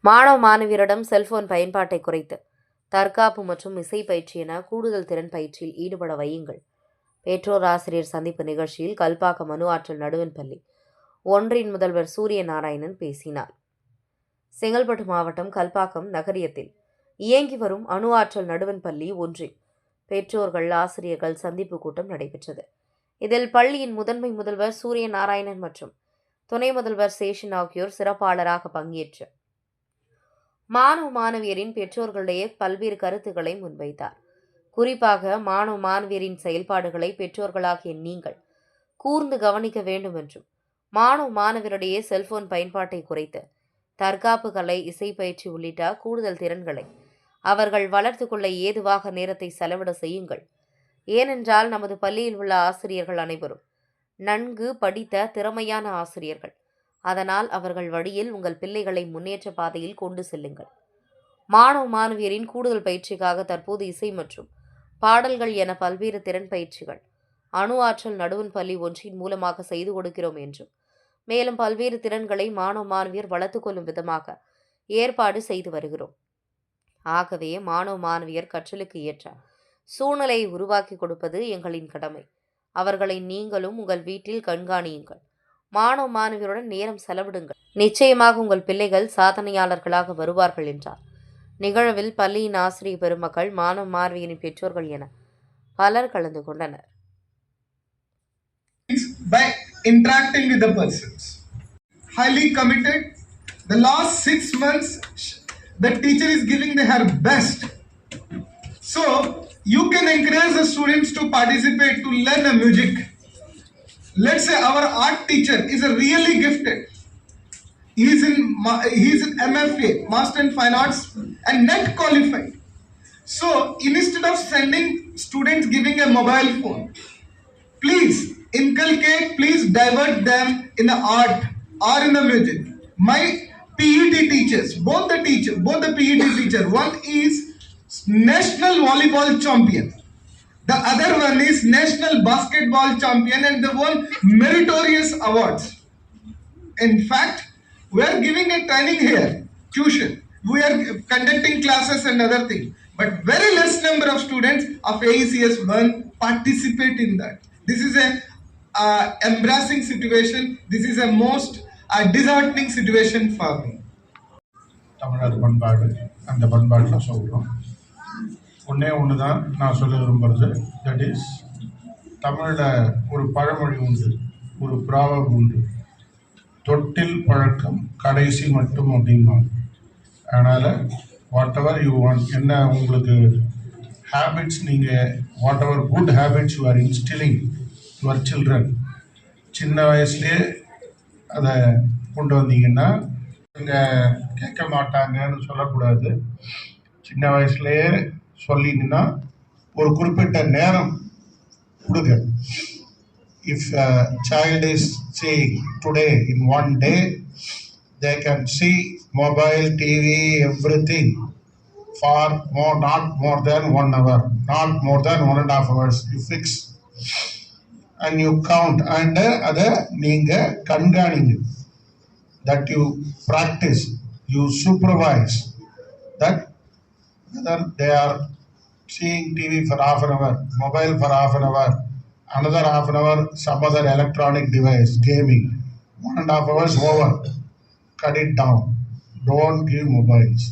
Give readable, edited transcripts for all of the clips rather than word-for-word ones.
மாணவ மாணவியரிடம் செல்போன் பயன்பாட்டை குறைத்து தற்காப்பு மற்றும் இசை பயிற்சி என கூடுதல் திறன் பயிற்சியில் ஈடுபட வையுங்கள். பெற்றோர் ஆசிரியர் சந்திப்பு நிகழ்ச்சியில் கல்பாக்கம் அணு ஆற்றல் நடுவன்பள்ளி ஒன்றின் முதல்வர் சூரிய நாராயணன் பேசினார். செங்கல்பட்டு மாவட்டம் கல்பாக்கம் நகரியத்தில் இயங்கி வரும் அணு ஆற்றல் நடுவன்பள்ளி ஒன்றில் பெற்றோர்கள் ஆசிரியர்கள் சந்திப்பு கூட்டம் நடைபெற்றது. இதில் பள்ளியின் முதன்மை முதல்வர் சூரிய நாராயணன் மற்றும் துணை முதல்வர் சேஷன் ஆகியோர் சிறப்பாளராக பங்கேற்று மாணவ மாணவியரின் பெற்றோர்களிடையே பல்வேறு கருத்துக்களை முன்வைத்தார். குறிப்பாக மாணவ மாணவியரின் செயல்பாடுகளை பெற்றோர்களாகிய நீங்கள் கூர்ந்து கவனிக்க வேண்டும் என்றும், மாணவ மாணவியரிடையே செல்போன் பயன்பாட்டை குறைத்து தற்காப்பு கலை, இசை பயிற்சி உள்ளிட்ட கூடுதல் திறன்களை அவர்கள் வளர்த்து கொள்ள ஏதுவாக நேரத்தை செலவிட செய்யுங்கள். ஏனென்றால் நமது பள்ளியில் உள்ள ஆசிரியர்கள் அனைவரும் நன்கு படித்த திறமையான ஆசிரியர்கள். அதனால் அவர்கள் வழியில் உங்கள் பிள்ளைகளை முன்னேற்ற பாதையில் கொண்டு செல்லுங்கள். மாணவ மாணவியரின் கூடுதல் பயிற்சிக்காக தற்போது இசை மற்றும் பாடல்கள் என பல்வேறு திறன் பயிற்சிகள் அணு ஆற்றல் நடுவன்பள்ளி ஒன்றின் மூலமாக செய்து கொடுக்கிறோம் என்றும், மேலும் பல்வேறு திறன்களை மாணவ மாணவியர் வளர்த்துக் கொள்ளும் விதமாக ஏற்பாடு செய்து வருகிறோம். ஆகவே மாணவ மாணவியர் கற்றலுக்கு ஏற்ற சூழ்நிலையை உருவாக்கி கொடுப்பது எங்களின் கடமை. அவர்களை நீங்களும் உங்கள் வீட்டில் கண்காணியுங்கள். மாணவ மாணவியருடன் நேரம் செலவிடுங்கள். நிச்சயமாக உங்கள் பிள்ளைகள் சாதனையாளர்களாக வருவார்கள் என்றார். நிகழ்வில் பள்ளியின் ஆசிரியர் பெருமக்கள், மாணவ மாணவியரின் பெற்றோர்கள் என பலர் கலந்து கொண்டனர். By interacting with the persons, highly committed. The last 6 months, the teacher is giving her best. So you can encourage the students to participate, to learn a music. Let's say our art teacher is a really gifted. He's in MFA, Master in Fine Arts, and NET qualified. So instead of sending students giving a mobile phone, please inculcate, please divert them in the art or in the music. My PET teachers, both the PET teacher, one is national volleyball champion. The other one is national basketball champion and they won meritorious awards. In fact, we are giving a training here, tuition. We are conducting classes and other things. But very less number of students of AECS 1 participate in that. This is a embarrassing situation. This is a most disheartening situation for me. தமிழர் பண்பாடு, அந்த பண்பாட்டில் சொல்கிறோம். ஒன்று தான் நான் சொல்ல விரும்புகிறது. தட் இஸ், தமிழில் ஒரு பழமொழி உண்டு, ஒரு ப்ராவர்ப் உண்டு, தொட்டில் பழக்கம் கடைசி மட்டும் அப்படிம்பாங்க. அதனால் வாட் எவர் யூ வாண்ட், என்ன உங்களுக்கு ஹேபிட்ஸ், நீங்கள் whatever good habits you are instilling your children, சின்ன வயசுலேயே அதை கொண்டு வந்தீங்கன்னா இங்கே கேட்க மாட்டாங்கன்னு சொல்லக்கூடாது. சின்ன வயசுலேயே சொல்லிங்கன்னா ஒரு குறிப்பிட்ட நேரம் கொடுங்க. If a child is seeing today in one day, they can see mobile, TV, everything for not more than 1 hour, not more than 1.5 hours. You fix and you count, and அதை நீங்கள் கண்காணிங்க. That you practice, you supervise that whether they are seeing TV for half an hour, mobile for half an hour, another half an hour some other electronic device, gaming, 1.5 hours over, cut it down. Don't give mobiles.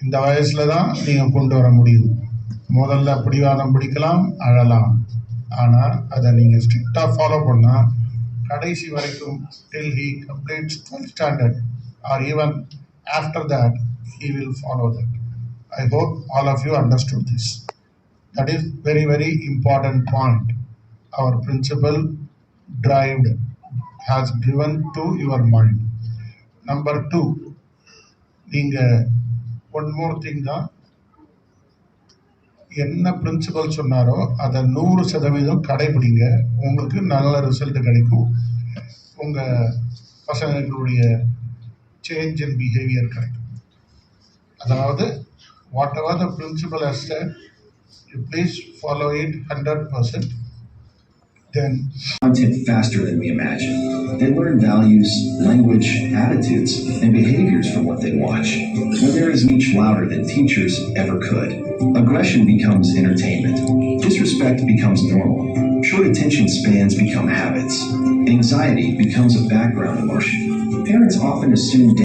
இந்த வயசில் தான் நீங்கள் கொண்டு வர முடியும். முதல்ல பிடிவாதம் பிடிக்கலாம், அழலாம், ஆனால் அதை நீங்கள் ஸ்ட்ரிக்டாக ஃபாலோ பண்ணால் கடைசி வரைக்கும் till he completes 12th standard or even after that he will follow that. I hope all of you understood this. That is very, very important point. Our principal has driven to your mind. Number 2, நீங்கள் one more thing தான், என்ன principal சொன்னாரோ அதை 100% கடைபிடிங்க. உங்களுக்கு நல்ல result கிடைக்கும். உங்கள் பசங்களுடைய change in behaviour கிடைக்கும். அதாவது whatever the principal has said, you please follow it 100%. then content faster than we imagine. They learn values, language, attitudes, and behaviors from what they watch. When there is much louder than teachers ever could, aggression becomes entertainment. Disrespect becomes normal. Short attention spans become habits. Anxiety becomes a background emotion. Parents often assume